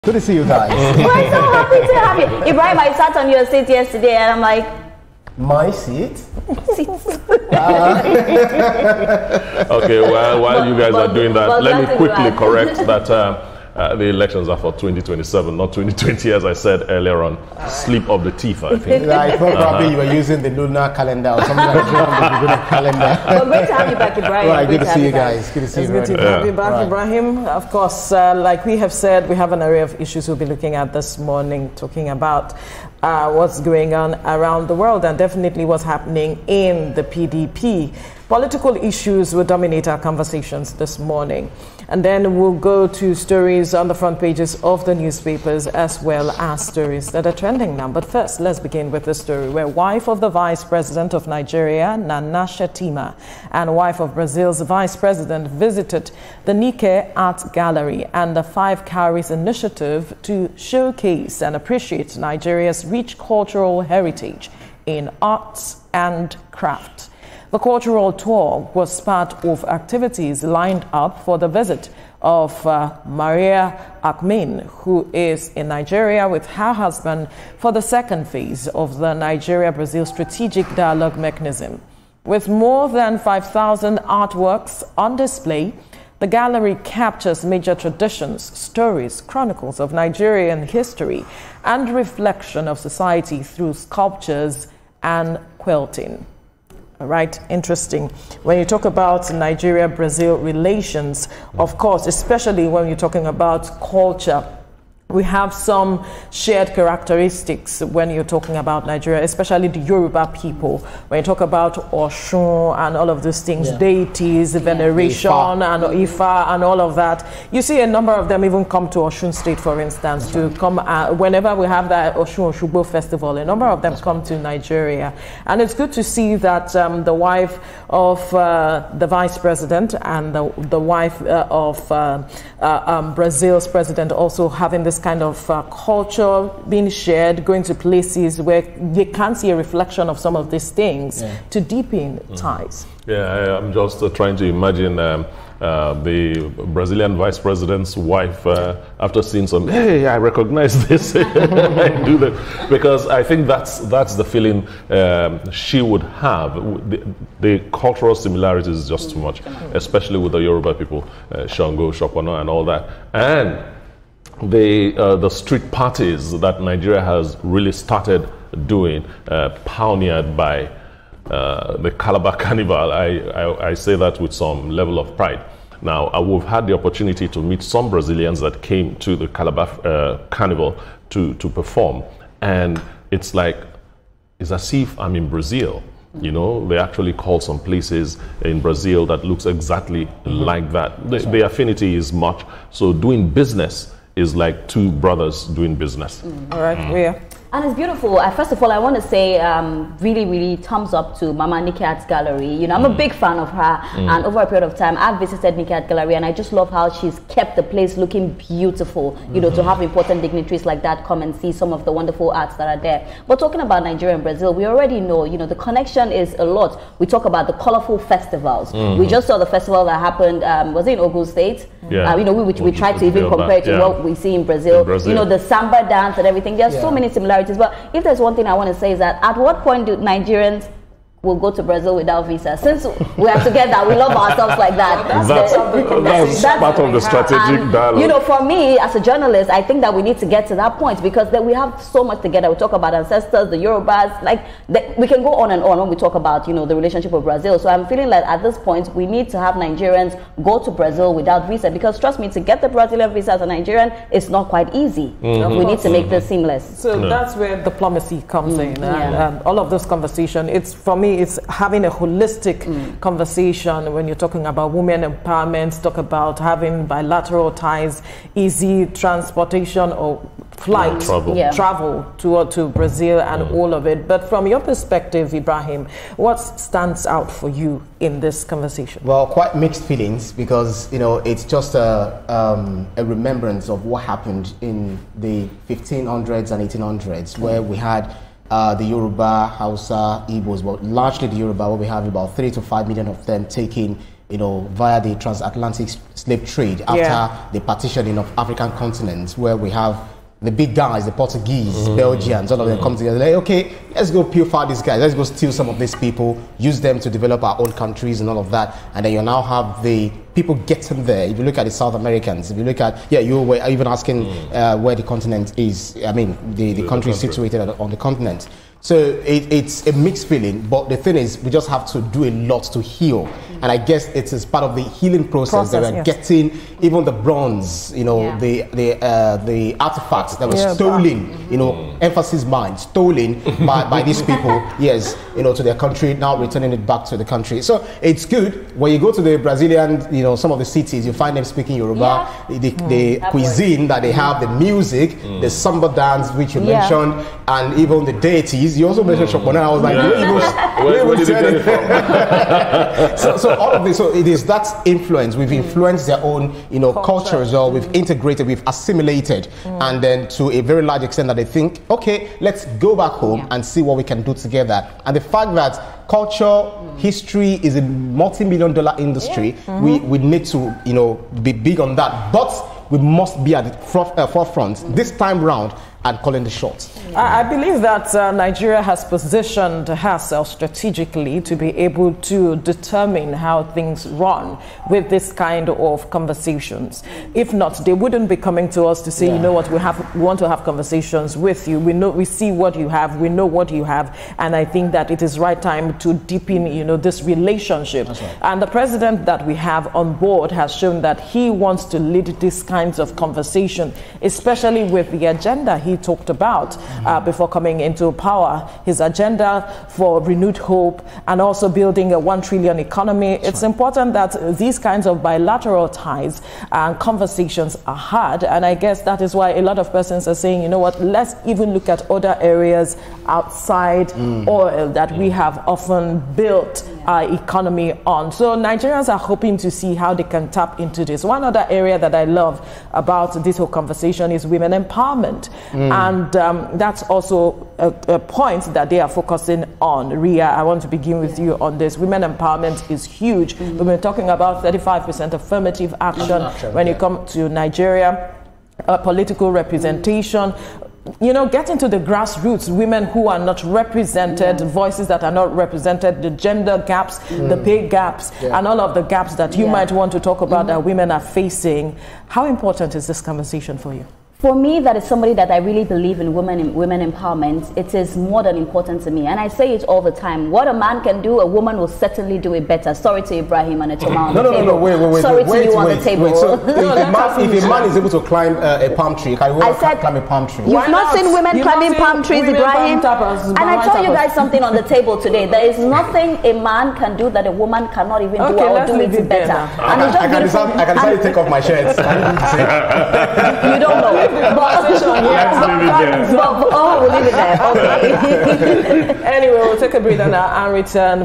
Good to see you guys. We're so happy to have you. Ibrahim, I sat on your seat yesterday and I'm like, my seat? Okay, well, while you guys are doing that, let me quickly correct that the elections are for 2027, not 2020, as I said earlier on. Slip of the teeth, I think. I thought probably you were using the lunar calendar or something like that. The lunar calendar. Well, great to have you back, Ibrahim. Right, good to see you guys. Good to see you. It's good to have you back, Ibrahim. Of course, like we have said, we have an array of issues we'll be looking at this morning, talking about what's going on around the world and definitely what's happening in the PDP. Political issues will dominate our conversations this morning. And then we'll go to stories on the front pages of the newspapers as well as stories that are trending now. But first, let's begin with the story where wife of the Vice President of Nigeria, Nana Shettima, and wife of Brazil's Vice President visited the Nikkei Art Gallery and the Five Cowries Initiative to showcase and appreciate Nigeria's rich cultural heritage in arts and craft. The cultural tour was part of activities lined up for the visit of Maria Akmin, who is in Nigeria with her husband for the second phase of the Nigeria-Brazil Strategic Dialogue Mechanism. With more than 5,000 artworks on display, the gallery captures major traditions, stories, chronicles of Nigerian history, and reflection of society through sculptures and quilting. Right, interesting. When you talk about Nigeria-Brazil relations, of course, especially when you're talking about culture, we have some shared characteristics when you're talking about Nigeria, especially the Yoruba people. When you talk about Oshun and all of those things, deities, veneration, and Ifa and all of that, you see a number of them even come to Oshun State, for instance, to come whenever we have that Oshun Oshogbo festival. A number of them come to Nigeria. And it's good to see that the wife of the Vice President and the wife of Brazil's president also having this kind of culture being shared, going to places where they can see a reflection of some of these things to deepen ties. Yeah, I'm just trying to imagine the Brazilian vice president's wife after seeing some, hey, I recognize this, I do that, because I think that's the feeling she would have. The cultural similarities is just too much, especially with the Yoruba people, Shango, Shopano, and all that, and the street parties that Nigeria has really started doing, pioneered by the Calabar Carnival. I say that with some level of pride. Now, we've had the opportunity to meet some Brazilians that came to the Calabar Carnival to perform, and it's as if I'm in Brazil. You know, they actually call some places in Brazil that looks exactly like that. The affinity is much. So doing business is like two brothers doing business. All right, Rhea. And it's beautiful. First of all, I want to say really, really thumbs up to Mama Nikkei Art Gallery. You know, I'm a big fan of her. And over a period of time, I've visited Nikkei Art Gallery and I just love how she's kept the place looking beautiful. You know, to have important dignitaries like that come and see some of the wonderful arts that are there. But talking about Nigeria and Brazil, we already know, you know, the connection is a lot. We talk about the colorful festivals. We just saw the festival that happened, was it in Ogun State? Yeah. You know, we tried to even compare it to what we see in Brazil. You know, the samba dance and everything. There's so many similarities. But if there's one thing I want to say is that at what point do Nigerians will go to Brazil without visa? Since we are together, we love ourselves like that. That's part of the strategic dialogue. You know, for me as a journalist, I think that we need to get to that point because then we have so much together. We talk about ancestors, the Yorubas, we can go on and on when we talk about, you know, the relationship with Brazil. So I'm feeling like at this point, we need to have Nigerians go to Brazil without visa because trust me, to get the Brazilian visa as a Nigerian, it's not quite easy. We need to make this seamless. So that's where diplomacy comes in. And all of this conversation, it's for me, it's having a holistic conversation when you're talking about women empowerment, talk about having bilateral ties, easy transportation or flight, travel to Brazil and all of it. But from your perspective, Ibrahim, what stands out for you in this conversation? Well, quite mixed feelings because, you know, it's just a remembrance of what happened in the 1500s and 1800s where we had the Yoruba, Hausa, Igbos, but largely the Yoruba, where we have about 3 to 5 million of them taking via the transatlantic slave trade after the partitioning of African continents, where we have the big guys, the Portuguese, Belgians, all of them come together. Like, okay, let's go purify these guys. Let's go steal some of these people, use them to develop our own countries and all of that. And then you now have the people getting there. If you look at the South Americans, if you look at, you were even asking where the continent is. I mean, the country is situated on the continent. So it's a mixed feeling, but the thing is, we just have to do a lot to heal. And I guess it is part of the healing process that we're getting, even the bronze, the artifacts that were stolen, emphasis mind, stolen by these people, to their country, now returning it back to the country. So it's good. When you go to the Brazilian, some of the cities, you find them speaking Yoruba, the cuisine that they have, the music, the samba dance, which you mentioned, and even the deities. You also mentioned Chopin. I was like, where did you get it from? So all of this, so it is that influence. We've influenced their own, culture as well. We've integrated, we've assimilated, and then to a very large extent that they think, okay, let's go back home and see what we can do together. And the fact that culture, history is a multi-million-dollar industry, we need to, be big on that. But we must be at the forefront this time round and calling the shots. I believe that Nigeria has positioned herself strategically to be able to determine how things run with this kind of conversations. If not, they wouldn't be coming to us to say, you know what, we want to have conversations with you. We see what you have, we know what you have, and I think that it is right time to deepen, this relationship. Right. And the president that we have on board has shown that he wants to lead these kinds of conversation, especially with the agenda he talked about before coming into power, his agenda for renewed hope and also building a 1 trillion economy. It's important that these kinds of bilateral ties and conversations are had, and I guess that is why a lot of persons are saying, you know what, let's even look at other areas outside oil that we have often built our economy on. So Nigerians are hoping to see how they can tap into this. One other area that I love about this whole conversation is women empowerment. And that's also a point that they are focusing on. Ria, I want to begin with you on this. Women empowerment is huge. We've been talking about 35% affirmative action when you come to Nigeria, political representation. Getting to the grassroots, women who are not represented, voices that are not represented, the gender gaps, the pay gaps, and all of the gaps that you might want to talk about that women are facing. How important is this conversation for you? For me, that is somebody that I really believe in women empowerment. It is more than important to me. And I say it all the time. What a man can do, a woman will certainly do it better. Sorry to Ibrahim and Etoma on the table. No, wait. Sorry to you on the table. So if a man is able to climb a palm tree, can you climb a palm tree? You've not seen women climbing palm trees, Ibrahim? And I told you guys something on the table today. There is nothing a man can do that a woman cannot even do or do it better. And it's just I can decide to take off my shirts. You don't know. But we'll leave it there. Okay. Anyway, we'll take a breather now and return